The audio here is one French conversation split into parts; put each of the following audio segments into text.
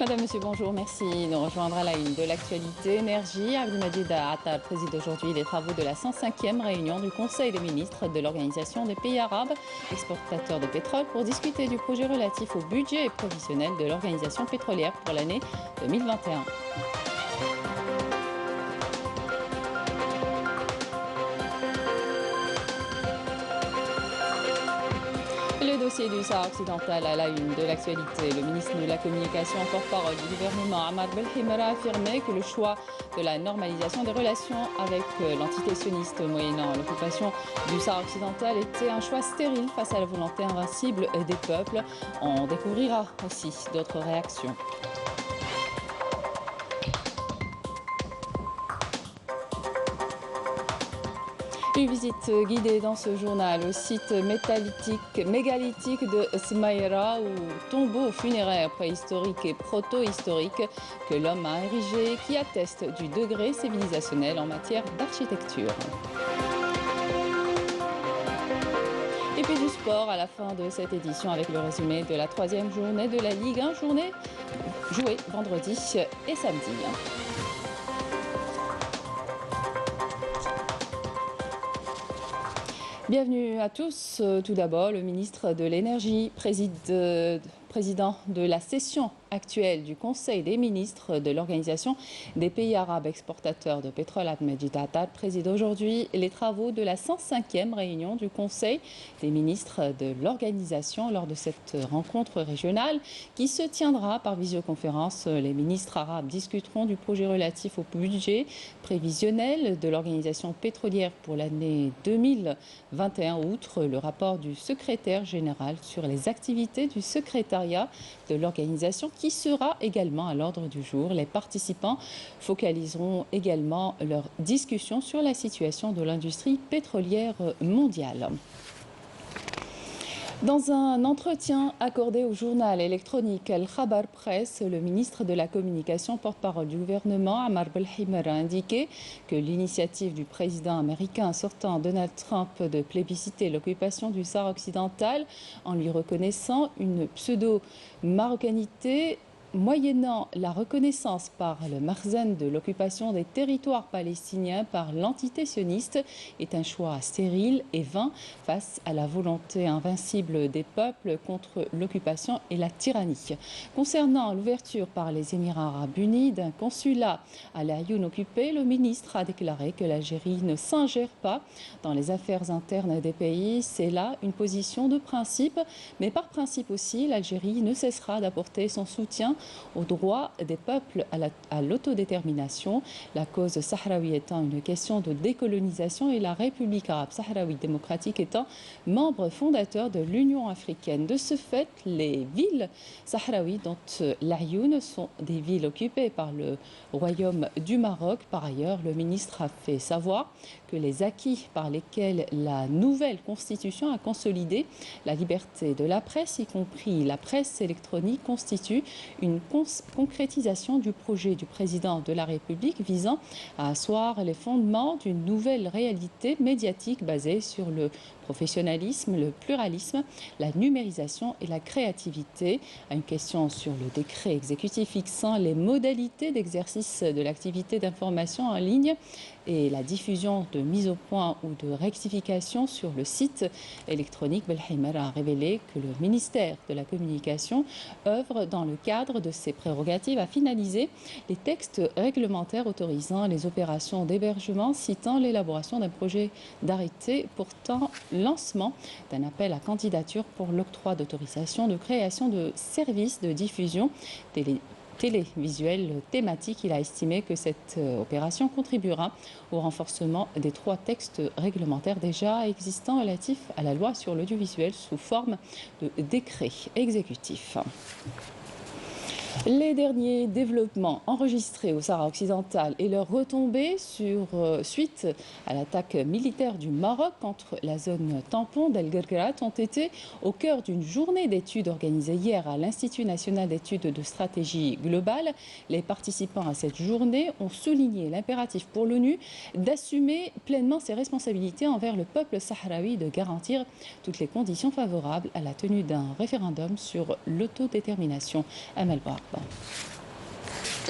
Madame, Monsieur, bonjour, merci de nous rejoindre à la une de l'actualité énergie. Abdelmajid Attal préside aujourd'hui les travaux de la 105e réunion du Conseil des ministres de l'Organisation des pays arabes exportateurs de pétrole pour discuter du projet relatif au budget prévisionnel de l'organisation pétrolière pour l'année 2021. Le dossier du Sahara occidental à la une de l'actualité. Le ministre de la Communication, porte-parole du gouvernement, Ahmad Belhimra, a affirmé que le choix de la normalisation des relations avec l'entité sioniste moyennant l'occupation du Sahara occidental était un choix stérile face à la volonté invincible des peuples. On découvrira aussi d'autres réactions. Une visite guidée dans ce journal au site mégalithique de Smaïra, où tombeau funéraire préhistorique et proto-historique que l'homme a érigé, qui atteste du degré civilisationnel en matière d'architecture. Et puis du sport à la fin de cette édition avec le résumé de la 3e journée de la Ligue 1, journée jouée vendredi et samedi. Bienvenue à tous. Tout d'abord, le ministre de l'Énergie, président de la session actuelle du Conseil des ministres de l'Organisation des pays arabes exportateurs de pétrole, Abdelmajid Attal, préside aujourd'hui les travaux de la 105e réunion du Conseil des ministres de l'Organisation. Lors de cette rencontre régionale qui se tiendra par visioconférence, les ministres arabes discuteront du projet relatif au budget prévisionnel de l'Organisation pétrolière pour l'année 2021, outre le rapport du secrétaire général sur les activités du secrétariat de l'organisation qui sera également à l'ordre du jour. Les participants focaliseront également leur discussion sur la situation de l'industrie pétrolière mondiale. Dans un entretien accordé au journal électronique Al-Khabar Press, le ministre de la Communication, porte-parole du gouvernement, Ahmad Belhimra, a indiqué que l'initiative du président américain sortant Donald Trump de plébisciter l'occupation du Sahara occidental en lui reconnaissant une pseudo-marocanité moyennant la reconnaissance par le Marzen de l'occupation des territoires palestiniens par l'entité sioniste est un choix stérile et vain face à la volonté invincible des peuples contre l'occupation et la tyrannie. Concernant l'ouverture par les Émirats arabes unis d'un consulat à l'Aïoun occupé, le ministre a déclaré que l'Algérie ne s'ingère pas dans les affaires internes des pays. C'est là une position de principe, mais par principe aussi, l'Algérie ne cessera d'apporter son soutien aux droits des peuples à l'autodétermination, la cause sahraoui étant une question de décolonisation et la République arabe sahraoui démocratique étant membre fondateur de l'Union africaine. De ce fait, les villes sahraouies, dont l'Aïoun, sont des villes occupées par le Royaume du Maroc. Par ailleurs, le ministre a fait savoir que les acquis par lesquels la nouvelle constitution a consolidé la liberté de la presse, y compris la presse électronique, constitue une concrétisation du projet du président de la République visant à asseoir les fondements d'une nouvelle réalité médiatique basée sur le professionnalisme, le pluralisme, la numérisation et la créativité. À une question sur le décret exécutif fixant les modalités d'exercice de l'activité d'information en ligne et la diffusion de mise au point ou de rectification sur le site électronique, Belhimra a révélé que le ministère de la Communication œuvre dans le cadre de ses prérogatives à finaliser les textes réglementaires autorisant les opérations d'hébergement, citant l'élaboration d'un projet d'arrêté portant lancement d'un appel à candidature pour l'octroi d'autorisation de création de services de diffusion télévisuelle thématique. Il a estimé que cette opération contribuera au renforcement des 3 textes réglementaires déjà existants relatifs à la loi sur l'audiovisuel sous forme de décret exécutif. Les derniers développements enregistrés au Sahara occidental et leurs retombées suite à l'attaque militaire du Maroc contre la zone tampon d'El Guerguerat ont été au cœur d'une journée d'études organisée hier à l'Institut national d'études de stratégie globale. Les participants à cette journée ont souligné l'impératif pour l'ONU d'assumer pleinement ses responsabilités envers le peuple sahraoui, de garantir toutes les conditions favorables à la tenue d'un référendum sur l'autodétermination. Amel Bouarba.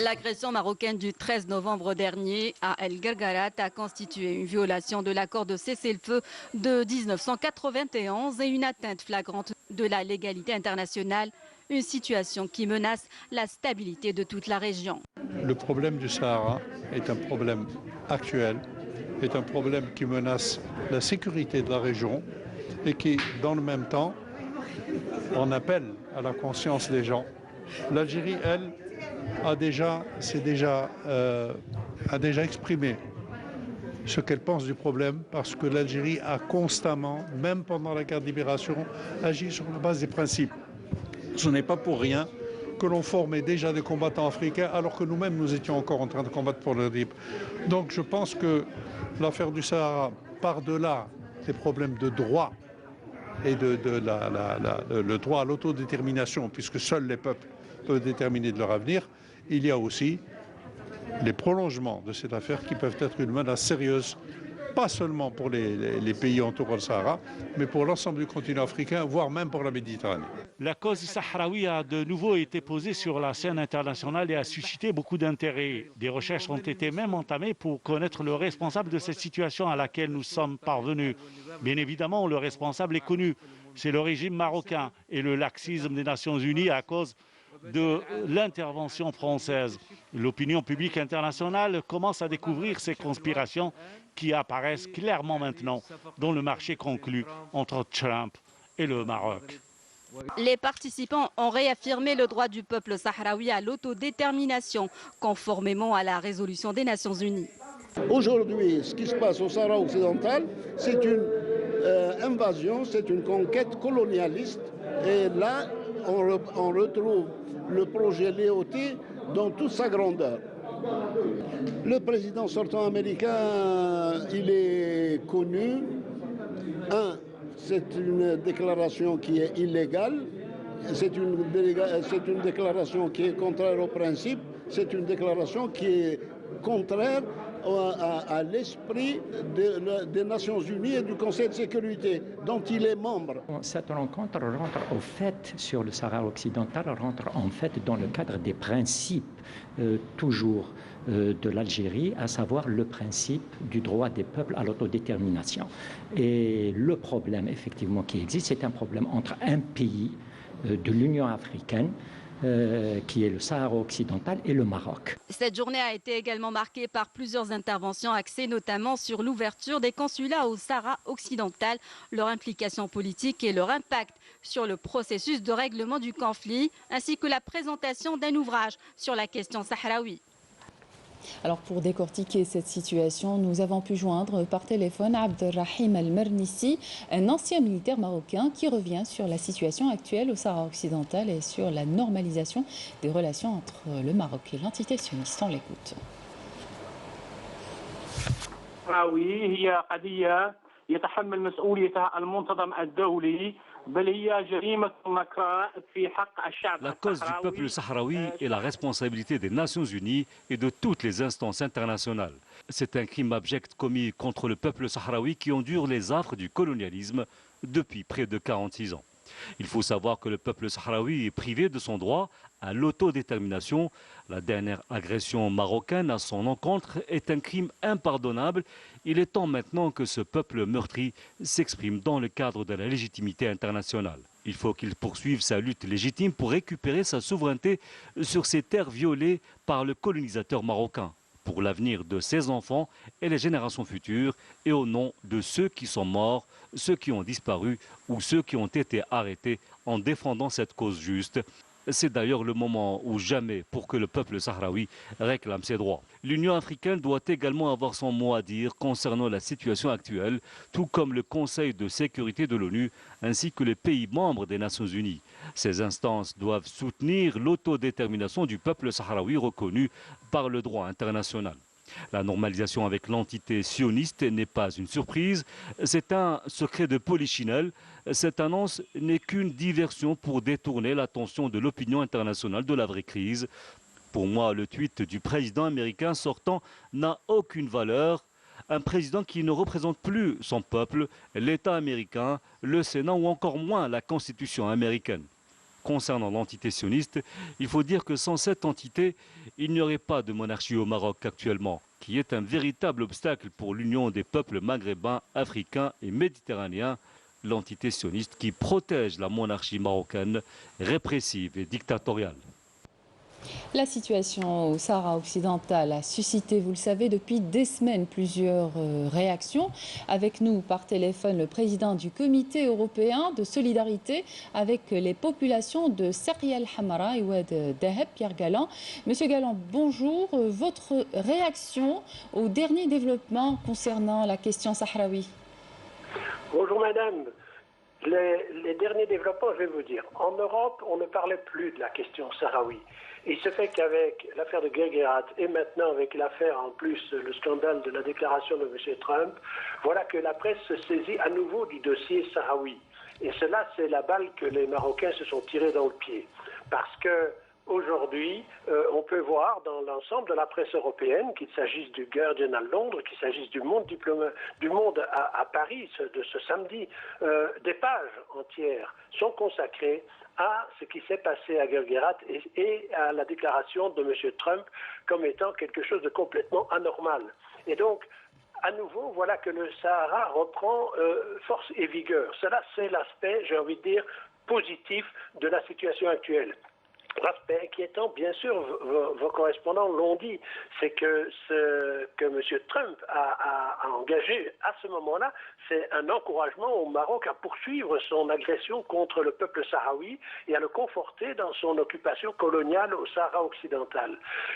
L'agression marocaine du 13 novembre dernier à El Gargarat a constitué une violation de l'accord de cessez-le-feu de 1991 et une atteinte flagrante de la légalité internationale, une situation qui menace la stabilité de toute la région. Le problème du Sahara est un problème actuel, est un problème qui menace la sécurité de la région et qui, dans le même temps, en appelle à la conscience des gens. L'Algérie, elle, a déjà exprimé ce qu'elle pense du problème parce que l'Algérie a constamment, même pendant la guerre de libération, agi sur la base des principes. Ce n'est pas pour rien que l'on formait déjà des combattants africains alors que nous-mêmes nous étions encore en train de combattre pour le libre. Donc je pense que l'affaire du Sahara, par-delà des problèmes de droit et le droit à l'autodétermination, puisque seuls les peuples peuvent déterminer de leur avenir, il y a aussi les prolongements de cette affaire qui peuvent être une menace sérieuse, pas seulement pour les pays entourant le Sahara, mais pour l'ensemble du continent africain, voire même pour la Méditerranée. La cause sahraoui a de nouveau été posée sur la scène internationale et a suscité beaucoup d'intérêt. Des recherches ont été même entamées pour connaître le responsable de cette situation à laquelle nous sommes parvenus. Bien évidemment, le responsable est connu, c'est le régime marocain et le laxisme des Nations Unies à cause de l'intervention française. L'opinion publique internationale commence à découvrir ces conspirations qui apparaissent clairement maintenant dans le marché conclu entre Trump et le Maroc. Les participants ont réaffirmé le droit du peuple sahraoui à l'autodétermination, conformément à la résolution des Nations Unies. Aujourd'hui, ce qui se passe au Sahara occidental, c'est une invasion, c'est une conquête colonialiste. Et là, on retrouve le projet Léoté dans toute sa grandeur. Le président sortant américain, il est connu. C'est une déclaration qui est illégale, c'est une déclaration qui est contraire aux principes, c'est une déclaration qui est contraire à l'esprit des Nations Unies et du Conseil de sécurité dont il est membre. Cette rencontre rentre au fait sur le Sahara occidental, rentre en fait dans le cadre des principes toujours de l'Algérie, à savoir le principe du droit des peuples à l'autodétermination. Et le problème effectivement qui existe, c'est un problème entre un pays de l'Union africaine qui est le Sahara occidental et le Maroc. Cette journée a été également marquée par plusieurs interventions axées notamment sur l'ouverture des consulats au Sahara occidental, leur implication politique et leur impact sur le processus de règlement du conflit, ainsi que la présentation d'un ouvrage sur la question sahraoui. Alors pour décortiquer cette situation, nous avons pu joindre par téléphone Abdelrahim El-Mernissi, un ancien militaire marocain qui revient sur la situation actuelle au Sahara occidental et sur la normalisation des relations entre le Maroc et l'entité sioniste. On l'écoute. La cause du peuple sahraoui est la responsabilité des Nations Unies et de toutes les instances internationales. C'est un crime abject commis contre le peuple sahraoui qui endure les affres du colonialisme depuis près de 46 ans. Il faut savoir que le peuple sahraoui est privé de son droit à l'autodétermination. La dernière agression marocaine à son encontre est un crime impardonnable. Il est temps maintenant que ce peuple meurtri s'exprime dans le cadre de la légitimité internationale. Il faut qu'il poursuive sa lutte légitime pour récupérer sa souveraineté sur ces terres violées par le colonisateur marocain, pour l'avenir de ses enfants et les générations futures, et au nom de ceux qui sont morts, ceux qui ont disparu ou ceux qui ont été arrêtés en défendant cette cause juste. C'est d'ailleurs le moment ou jamais pour que le peuple sahraoui réclame ses droits. L'Union africaine doit également avoir son mot à dire concernant la situation actuelle, tout comme le Conseil de sécurité de l'ONU ainsi que les pays membres des Nations Unies. Ces instances doivent soutenir l'autodétermination du peuple sahraoui reconnu par le droit international. La normalisation avec l'entité sioniste n'est pas une surprise, c'est un secret de polichinelle. Cette annonce n'est qu'une diversion pour détourner l'attention de l'opinion internationale de la vraie crise. Pour moi, le tweet du président américain sortant n'a aucune valeur. Un président qui ne représente plus son peuple, l'État américain, le Sénat ou encore moins la Constitution américaine. Concernant l'entité sioniste, il faut dire que sans cette entité, il n'y aurait pas de monarchie au Maroc actuellement, qui est un véritable obstacle pour l'union des peuples maghrébins, africains et méditerranéens. L'entité sioniste qui protège la monarchie marocaine répressive et dictatoriale. La situation au Sahara occidental a suscité, vous le savez, depuis des semaines plusieurs réactions. Avec nous par téléphone, le président du comité européen de solidarité avec les populations de Sarya el-Hamra et Oued Daheb, Pierre Galland. Monsieur Galland, bonjour. Votre réaction aux derniers développements concernant la question sahraoui? Bonjour madame. Les derniers développements, je vais vous dire. En Europe, on ne parlait plus de la question sahraoui. Il se fait qu'avec l'affaire de Guerguerat et maintenant avec l'affaire, en plus, le scandale de la déclaration de M. Trump, voilà que la presse se saisit à nouveau du dossier sahraoui. Et cela, c'est la balle que les Marocains se sont tirés dans le pied. Parce que aujourd'hui, on peut voir dans l'ensemble de la presse européenne, qu'il s'agisse du Guardian à Londres, qu'il s'agisse du Monde à Paris de ce samedi, des pages entières sont consacrées à ce qui s'est passé à Guerguerat et à la déclaration de M. Trump comme étant quelque chose de complètement anormal. Et donc, à nouveau, voilà que le Sahara reprend force et vigueur. Cela, c'est l'aspect, j'ai envie de dire, positif de la situation actuelle. L'aspect inquiétant, bien sûr, vos correspondants l'ont dit, c'est que ce que M. Trump a engagé à ce moment-là, c'est un encouragement au Maroc à poursuivre son agression contre le peuple sahraoui et à le conforter dans son occupation coloniale au Sahara occidental.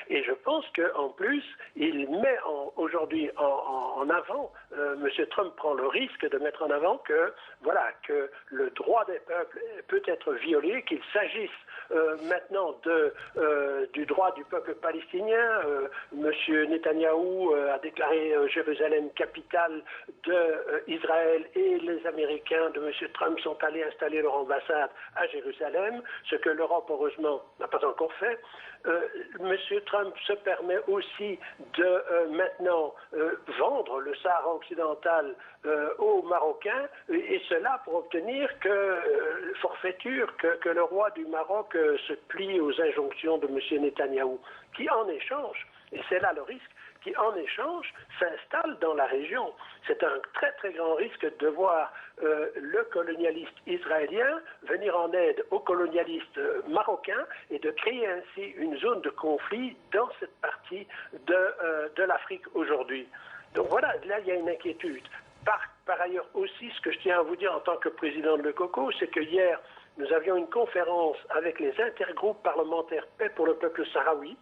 Et je pense qu'en plus, il met aujourd'hui en avant, M. Trump prend le risque de mettre en avant que, voilà, que le droit des peuples peut être violé, qu'il s'agisse maintenant du droit du peuple palestinien. M. Netanyahou a déclaré Jérusalem capitale d'Israël et les Américains de M. Trump sont allés installer leur ambassade à Jérusalem, ce que l'Europe, heureusement, n'a pas encore fait. M. Trump se permet aussi de maintenant vendre le Sahara occidental aux Marocains, et cela pour obtenir forfaiture que le roi du Maroc se plie aux injonctions de M. Netanyahou, qui en échange, et c'est là le risque, qui en échange s'installe dans la région. C'est un très très grand risque de voir le colonialiste israélien venir en aide aux colonialistes marocains et de créer ainsi une zone de conflit dans cette partie de l'Afrique aujourd'hui. Donc voilà, là il y a une inquiétude. Par ailleurs aussi, ce que je tiens à vous dire en tant que président de l'ECOCO, c'est que hier, nous avions une conférence avec les intergroupes parlementaires Paix pour le peuple sahraoui,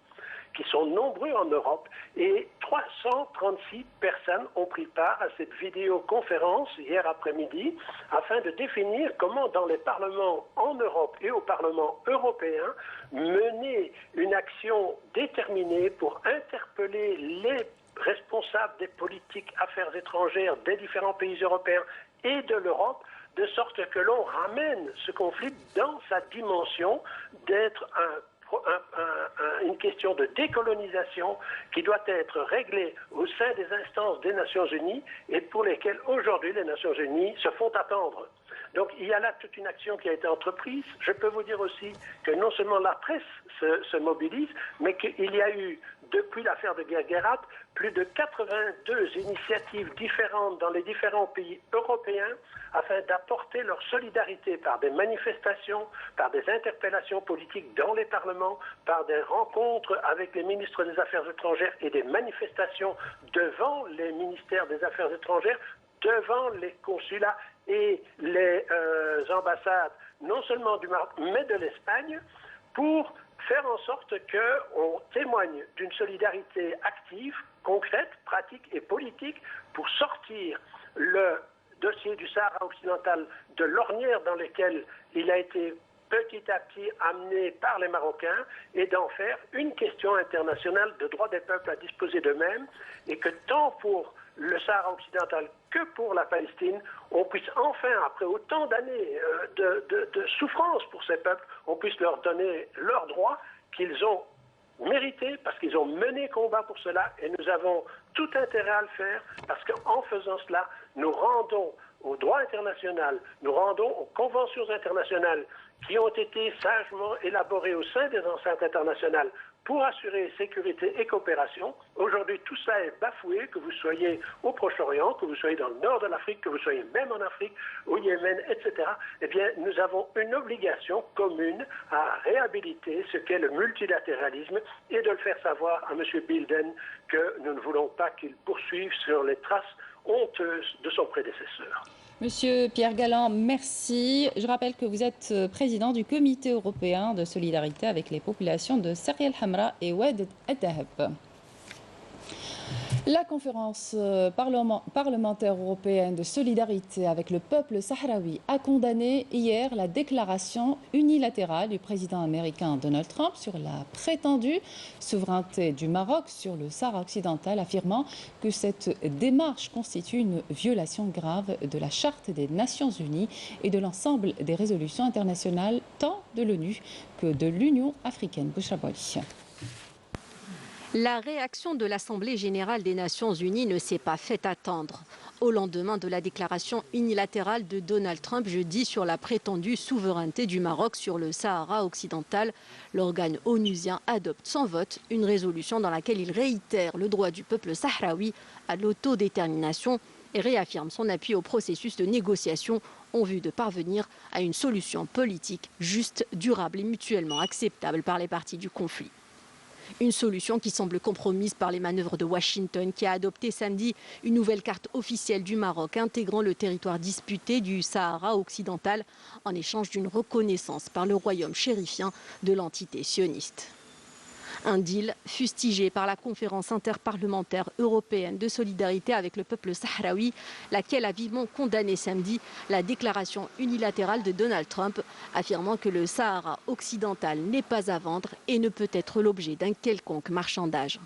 qui sont nombreux en Europe, et 336 personnes ont pris part à cette vidéoconférence hier après-midi, afin de définir comment dans les parlements en Europe et au Parlement européen, mener une action déterminée pour interpeller les responsables des politiques affaires étrangères des différents pays européens et de l'Europe, de sorte que l'on ramène ce conflit dans sa dimension d'être une question de décolonisation qui doit être réglée au sein des instances des Nations Unies et pour lesquelles aujourd'hui les Nations Unies se font attendre. Donc il y a là toute une action qui a été entreprise. Je peux vous dire aussi que non seulement la presse se mobilise, mais qu'il y a eu, depuis l'affaire de Guerguerat, plus de 82 initiatives différentes dans les différents pays européens afin d'apporter leur solidarité par des manifestations, par des interpellations politiques dans les parlements, par des rencontres avec les ministres des Affaires étrangères et des manifestations devant les ministères des Affaires étrangères, devant les consulats et les ambassades, non seulement du Maroc, mais de l'Espagne, pour faire en sorte qu'on témoigne d'une solidarité active, concrète, pratique et politique pour sortir le dossier du Sahara occidental de l'ornière dans laquelle il a été petit à petit amené par les Marocains et d'en faire une question internationale de droit des peuples à disposer d'eux-mêmes et que tant pour le Sahara occidental que pour la Palestine, on puisse enfin, après autant d'années de souffrance pour ces peuples, on puisse leur donner leurs droits qu'ils ont mérités parce qu'ils ont mené combat pour cela et nous avons tout intérêt à le faire parce qu'en faisant cela, nous rendons au droit international, nous rendons aux conventions internationales qui ont été sagement élaborés au sein des enceintes internationales pour assurer sécurité et coopération. Aujourd'hui, tout ça est bafoué, que vous soyez au Proche-Orient, que vous soyez dans le nord de l'Afrique, que vous soyez même en Afrique, au Yémen, etc. Eh bien, nous avons une obligation commune à réhabiliter ce qu'est le multilatéralisme et de le faire savoir à M. Bilden que nous ne voulons pas qu'il poursuive sur les traces honteuses de son prédécesseur. Monsieur Pierre Galland, merci. Je rappelle que vous êtes président du Comité européen de solidarité avec les populations de Sarria El Hamra et Oued El Dahab. La conférence parlementaire européenne de solidarité avec le peuple sahraoui a condamné hier la déclaration unilatérale du président américain Donald Trump sur la prétendue souveraineté du Maroc sur le Sahara occidental, affirmant que cette démarche constitue une violation grave de la Charte des Nations Unies et de l'ensemble des résolutions internationales tant de l'ONU que de l'Union africaine. Bouchra Boali. La réaction de l'Assemblée générale des Nations unies ne s'est pas fait attendre. Au lendemain de la déclaration unilatérale de Donald Trump jeudi sur la prétendue souveraineté du Maroc sur le Sahara occidental, l'organe onusien adopte sans vote une résolution dans laquelle il réitère le droit du peuple sahraoui à l'autodétermination et réaffirme son appui au processus de négociation en vue de parvenir à une solution politique juste, durable et mutuellement acceptable par les parties du conflit. Une solution qui semble compromise par les manœuvres de Washington, qui a adopté samedi une nouvelle carte officielle du Maroc intégrant le territoire disputé du Sahara occidental en échange d'une reconnaissance par le royaume chérifien de l'entité sioniste. Un deal fustigé par la conférence interparlementaire européenne de solidarité avec le peuple sahraoui, laquelle a vivement condamné samedi la déclaration unilatérale de Donald Trump, affirmant que le Sahara occidental n'est pas à vendre et ne peut être l'objet d'un quelconque marchandage.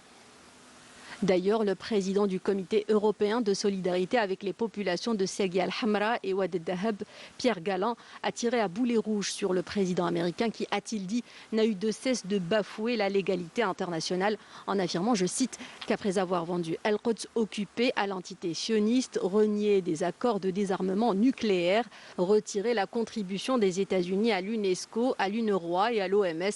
D'ailleurs, le président du Comité européen de solidarité avec les populations de Sarria El Hamra et Oued El Dahab, Pierre Galland, a tiré à boulet rouge sur le président américain qui, a-t-il dit, n'a eu de cesse de bafouer la légalité internationale en affirmant, je cite, qu'après avoir vendu Al-Quds occupé à l'entité sioniste, renié des accords de désarmement nucléaire, retiré la contribution des États-Unis à l'UNESCO, à l'UNRWA et à l'OMS,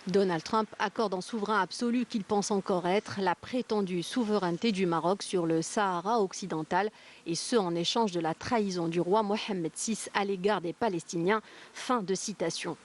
Donald Trump accorde en souverain absolu qu'il pense encore être la prétendue souveraineté du Maroc sur le Sahara occidental, et ce en échange de la trahison du roi Mohammed VI à l'égard des Palestiniens. Fin de citation.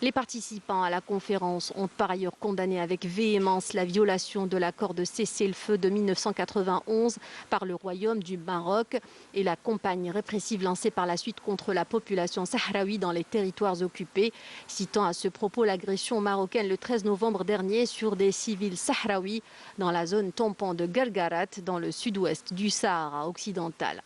Les participants à la conférence ont par ailleurs condamné avec véhémence la violation de l'accord de cessez-le-feu de 1991 par le Royaume du Maroc et la campagne répressive lancée par la suite contre la population sahraoui dans les territoires occupés, citant à ce propos l'agression marocaine le 13 novembre dernier sur des civils sahraouis dans la zone tampon de Guerguerat dans le sud-ouest du Sahara occidental.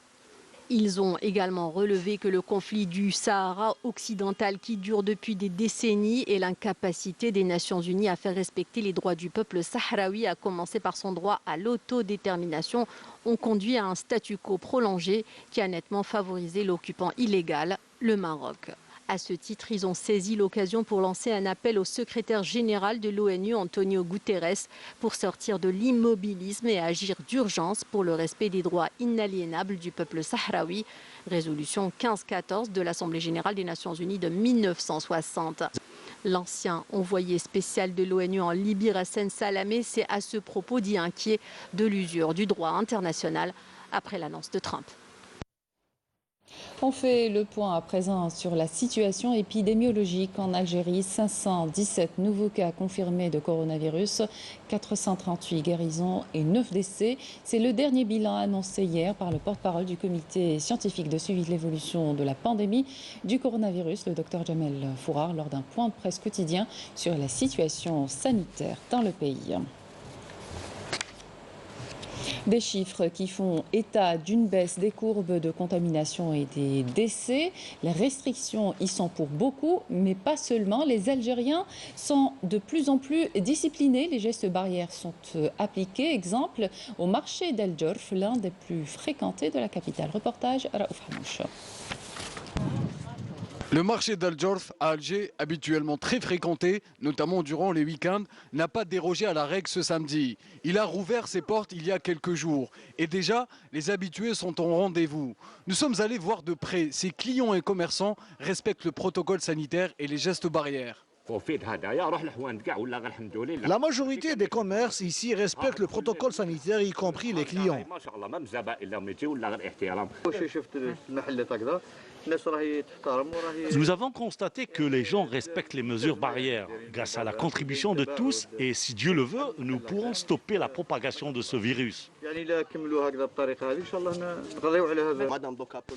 Ils ont également relevé que le conflit du Sahara occidental qui dure depuis des décennies et l'incapacité des Nations Unies à faire respecter les droits du peuple sahraoui, à commencer par son droit à l'autodétermination, ont conduit à un statu quo prolongé qui a nettement favorisé l'occupant illégal, le Maroc. À ce titre, ils ont saisi l'occasion pour lancer un appel au secrétaire général de l'ONU, Antonio Guterres, pour sortir de l'immobilisme et agir d'urgence pour le respect des droits inaliénables du peuple sahraoui. Résolution 1514 de l'Assemblée générale des Nations unies de 1960. L'ancien envoyé spécial de l'ONU en Libye, Hassan Salamé, s'est à ce propos dit inquiet de l'usure du droit international après l'annonce de Trump. On fait le point à présent sur la situation épidémiologique en Algérie. 517 nouveaux cas confirmés de coronavirus, 438 guérisons et 9 décès. C'est le dernier bilan annoncé hier par le porte-parole du comité scientifique de suivi de l'évolution de la pandémie du coronavirus, le docteur Jamel Fourar, lors d'un point de presse quotidien sur la situation sanitaire dans le pays. Des chiffres qui font état d'une baisse des courbes de contamination et des décès. Les restrictions y sont pour beaucoup, mais pas seulement. Les Algériens sont de plus en plus disciplinés. Les gestes barrières sont appliqués. Exemple, au marché d'El Djorf, l'un des plus fréquentés de la capitale. Reportage Raouf Hamouch. Le marché d'Al-Djorf à Alger, habituellement très fréquenté, notamment durant les week-ends, n'a pas dérogé à la règle ce samedi. Il a rouvert ses portes il y a quelques jours. Et déjà, les habitués sont au rendez-vous. Nous sommes allés voir de près si clients et commerçants respectent le protocole sanitaire et les gestes barrières. La majorité des commerces ici respectent le protocole sanitaire, y compris les clients. Nous avons constaté que les gens respectent les mesures barrières. Grâce à la contribution de tous, et si Dieu le veut, nous pourrons stopper la propagation de ce virus.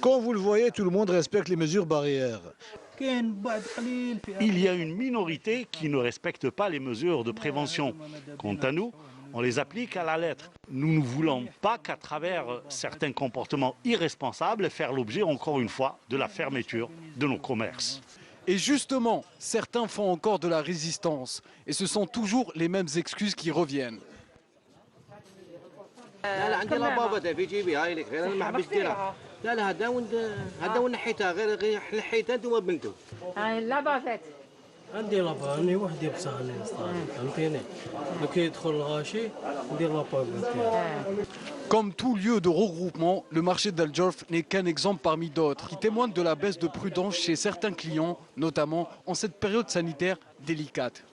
Comme vous le voyez, tout le monde respecte les mesures barrières. Il y a une minorité qui ne respecte pas les mesures de prévention. Quant à nous, on les applique à la lettre. Nous ne voulons pas qu'à travers certains comportements irresponsables faire l'objet encore une fois de la fermeture de nos commerces. Et justement, certains font encore de la résistance. Et ce sont toujours les mêmes excuses qui reviennent. Comme tout lieu de regroupement, le marché d'Al-Djorf n'est qu'un exemple parmi d'autres qui témoignent de la baisse de prudence chez certains clients, notamment en cette période sanitaire délicate.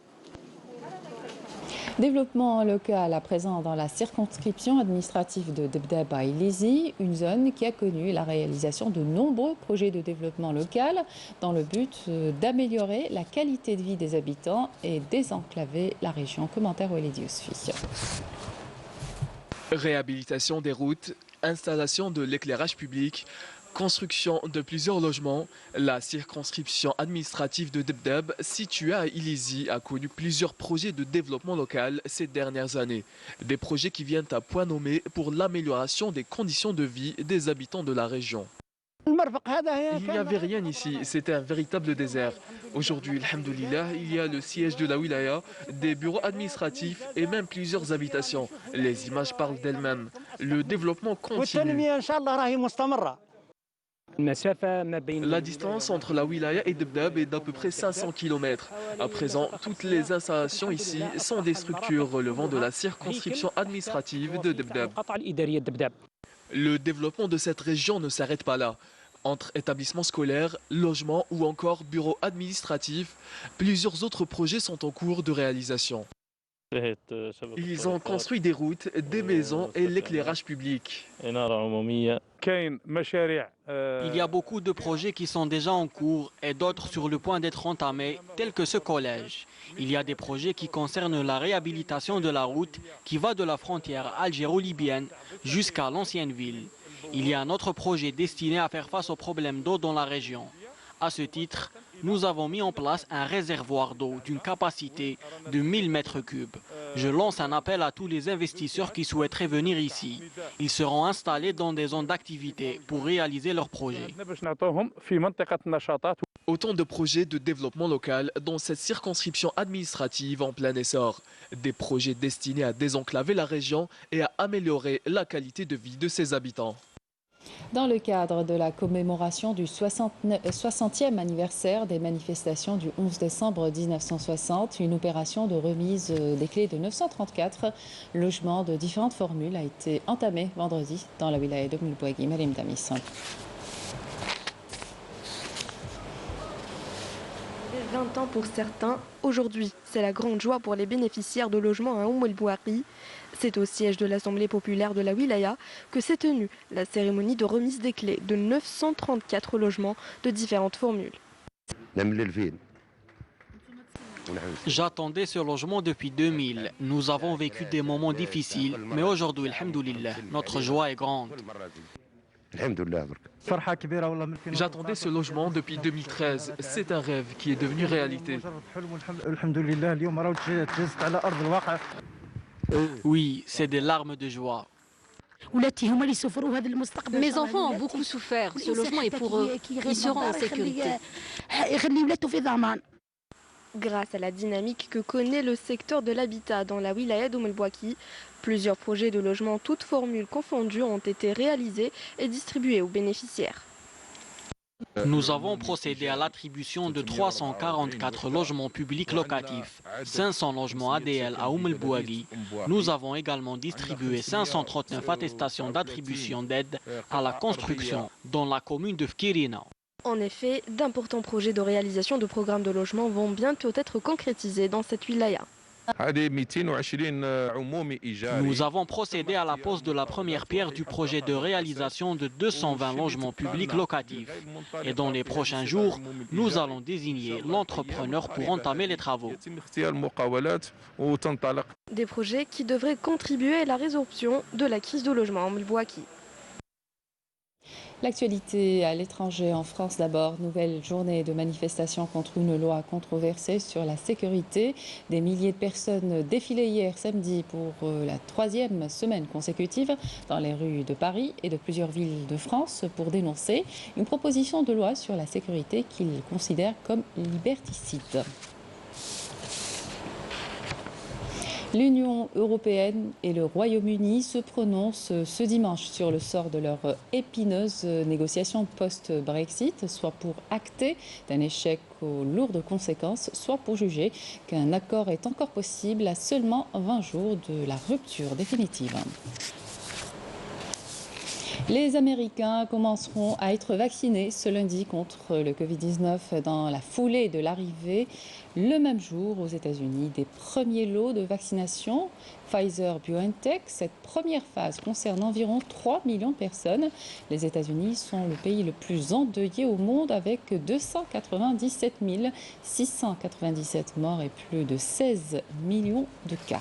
Développement local à présent dans la circonscription administrative de Debdeb à Illizi, une zone qui a connu la réalisation de nombreux projets de développement local dans le but d'améliorer la qualité de vie des habitants et désenclaver la région. Commentaire Walid Yousfi. Réhabilitation des routes, installation de l'éclairage public, construction de plusieurs logements, la circonscription administrative de Debdeb, située à Illizi, a connu plusieurs projets de développement local ces dernières années. Des projets qui viennent à point nommé pour l'amélioration des conditions de vie des habitants de la région. Il n'y avait rien ici, c'était un véritable désert. Aujourd'hui, alhamdoulilah, il y a le siège de la wilaya, des bureaux administratifs et même plusieurs habitations. Les images parlent d'elles-mêmes. Le développement continue. La distance entre la wilaya et Debdeb est d'à peu près 500 km. À présent, toutes les installations ici sont des structures relevant de la circonscription administrative de Debdeb. Le développement de cette région ne s'arrête pas là. Entre établissements scolaires, logements ou encore bureaux administratifs, plusieurs autres projets sont en cours de réalisation. Ils ont construit des routes, des maisons et l'éclairage public. Il y a beaucoup de projets qui sont déjà en cours et d'autres sur le point d'être entamés, tels que ce collège. Il y a des projets qui concernent la réhabilitation de la route qui va de la frontière algéro-libyenne jusqu'à l'ancienne ville. Il y a un autre projet destiné à faire face aux problèmes d'eau dans la région. À ce titre, nous avons mis en place un réservoir d'eau d'une capacité de 1000 mètres cubes. Je lance un appel à tous les investisseurs qui souhaiteraient venir ici. Ils seront installés dans des zones d'activité pour réaliser leurs projets. Autant de projets de développement local dans cette circonscription administrative en plein essor. Des projets destinés à désenclaver la région et à améliorer la qualité de vie de ses habitants. Dans le cadre de la commémoration du 60e anniversaire des manifestations du 11 décembre 1960, une opération de remise des clés de 934 logements de différentes formules a été entamée vendredi dans la wilaya de Moulbouagui. Marim Damis. 20 ans pour certains. Aujourd'hui, c'est la grande joie pour les bénéficiaires de logements à Oum el-Bouari. C'est au siège de l'Assemblée populaire de la wilaya que s'est tenue la cérémonie de remise des clés de 934 logements de différentes formules. J'attendais ce logement depuis 2000. Nous avons vécu des moments difficiles, mais aujourd'hui, alhamdoulilah, notre joie est grande. J'attendais ce logement depuis 2013. C'est un rêve qui est devenu réalité. Oui, c'est des larmes de joie. Mes enfants ont beaucoup souffert. Ce logement est pour eux. Ils seront en sécurité. Grâce à la dynamique que connaît le secteur de l'habitat dans la wilaya d'Oum el-Bouaki, plusieurs projets de logements toutes formules confondues ont été réalisés et distribués aux bénéficiaires. Nous avons procédé à l'attribution de 344 logements publics locatifs, 500 logements ADL à Bouaghi. Nous avons également distribué 539 attestations d'attribution d'aide à la construction dans la commune de Fkirina. En effet, d'importants projets de réalisation de programmes de logement vont bientôt être concrétisés dans cette wilaya. Nous avons procédé à la pose de la première pierre du projet de réalisation de 220 logements publics locatifs. Et dans les prochains jours, nous allons désigner l'entrepreneur pour entamer les travaux. Des projets qui devraient contribuer à la résorption de la crise de logement en Bouaki. L'actualité à l'étranger, en France d'abord, nouvelle journée de manifestation contre une loi controversée sur la sécurité. Des milliers de personnes défilaient hier samedi pour la 3e semaine consécutive dans les rues de Paris et de plusieurs villes de France pour dénoncer une proposition de loi sur la sécurité qu'ils considèrent comme liberticide. L'Union européenne et le Royaume-Uni se prononcent ce dimanche sur le sort de leur épineuse négociation post-Brexit, soit pour acter d'un échec aux lourdes conséquences, soit pour juger qu'un accord est encore possible à seulement 20 jours de la rupture définitive. Les Américains commenceront à être vaccinés ce lundi contre le Covid-19 dans la foulée de l'arrivée le même jour aux États-Unis des premiers lots de vaccination Pfizer-BioNTech. Cette première phase concerne environ 3 millions de personnes. Les États-Unis sont le pays le plus endeuillé au monde avec 297 697 morts et plus de 16 millions de cas.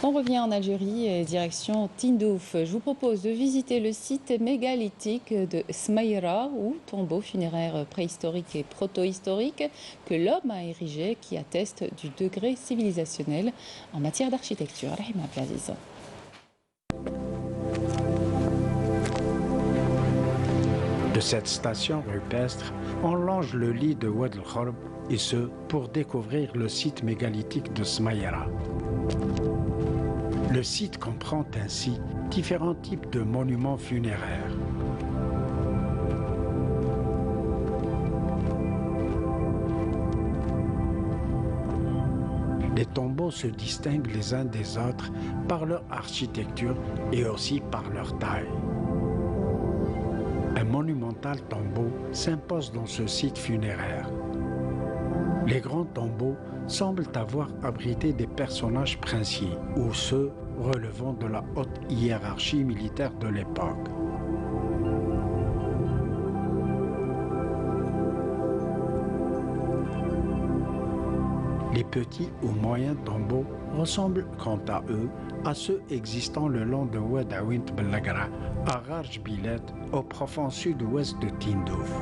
On revient en Algérie et direction Tindouf. Je vous propose de visiter le site mégalithique de Smaïra, ou tombeau funéraire préhistorique et protohistorique que l'homme a érigé, qui atteste du degré civilisationnel en matière d'architecture. Rahima Abdelaziz. De cette station rupestre, on longe le lit de Oued el-Khorb, et ce, pour découvrir le site mégalithique de Smaïra. Le site comprend ainsi différents types de monuments funéraires. Les tombeaux se distinguent les uns des autres par leur architecture et aussi par leur taille. Un monumental tombeau s'impose dans ce site funéraire. Les grands tombeaux semblent avoir abrité des personnages princiers ou ceux relevant de la haute hiérarchie militaire de l'époque. Les petits ou moyens tombeaux ressemblent quant à eux à ceux existant le long de Oued Awint Bellagra, à Rarj Bilet, au profond sud-ouest de Tindouf.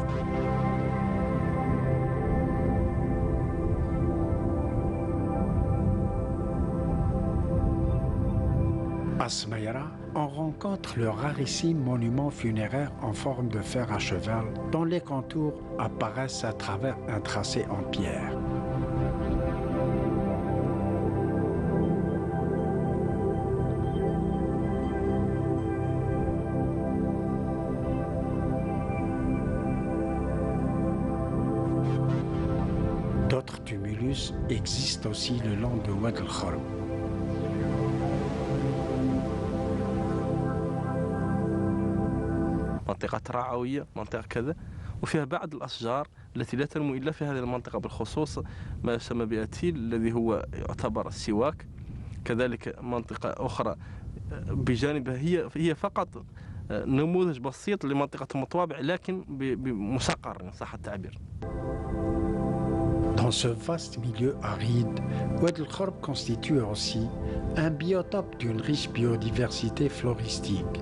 À Smaïra, on rencontre le rarissime monument funéraire en forme de fer à cheval, dont les contours apparaissent à travers un tracé en pierre. D'autres tumulus existent aussi le long de Oued el-Khorb. منطقة رعوية، منطقة كذا، وفيها بعض الأشجار التي لا تنمو إلا في هذه المنطقة، بالخصوص ما يسمى بالتيل الذي هو يعتبر السواك. كذلك منطقة أخرى بجانبها هي فقط نموذج بسيط لمنطقة مطوابع، لكن بمسقر إن صح التعبير. Dans ce vaste milieu aride, Oued el-Khorb constitue aussi un biotope d'une riche biodiversité floristique.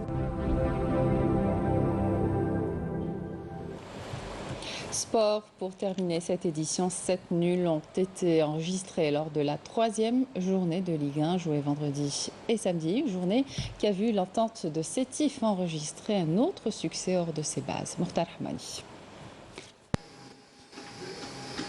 Sport, pour terminer cette édition, 7 nuls ont été enregistrés lors de la 3e journée de Ligue 1 jouée vendredi et samedi, journée qui a vu l'entente de Sétif enregistrer un autre succès hors de ses bases. Mokhtar Rahmani.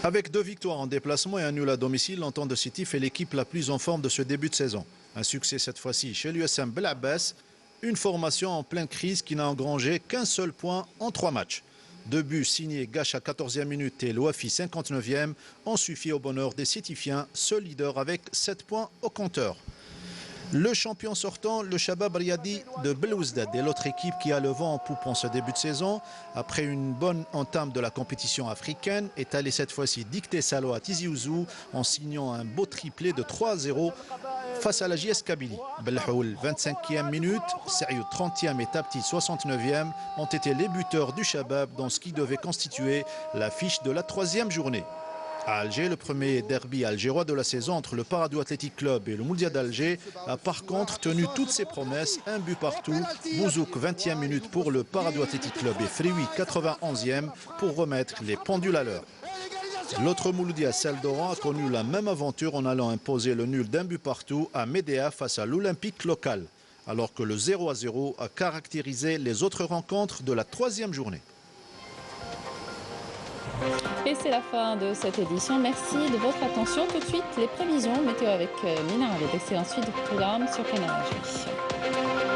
Avec 2 victoires en déplacement et un nul à domicile, l'entente de Sétif est l'équipe la plus en forme de ce début de saison. Un succès cette fois-ci chez l'USM Bel Abbas, Une formation en pleine crise qui n'a engrangé qu'un seul point en 3 matchs. 2 buts signés Gacha 14e minute et Louafi 59e ont suffi au bonheur des Sétifiens, seul leader avec 7 points au compteur. Le champion sortant, le Shabab Riyadi de Belouizdad, est l'autre équipe qui a le vent en poupe en ce début de saison. Après une bonne entame de la compétition africaine, est allé cette fois-ci dicter sa loi à Tizi Ouzou en signant un beau triplé de 3-0 face à la JS Kabylie. Belhoul, 25e minute, Serioud, 30e et Tapti, 69e, ont été les buteurs du Shabab dans ce qui devait constituer l'affiche de la 3e journée. À Alger, le premier derby algérois de la saison entre le Paradou Athletic Club et le Mouloudia d'Alger a par contre tenu toutes ses promesses, un but partout. Bouzouk, 20e minute pour le Paradou Athletic Club et Frioui, 91e pour remettre les pendules à l'heure. L'autre Mouloudia, Saldoran, a connu la même aventure en allant imposer le nul d'un but partout à Médéa face à l'Olympique local, alors que le 0-0 a caractérisé les autres rencontres de la 3e journée. Et c'est la fin de cette édition. Merci de votre attention. Tout de suite, les prévisions météo avec Mina. Avec d'excellentes suites de programmes sur Canal J.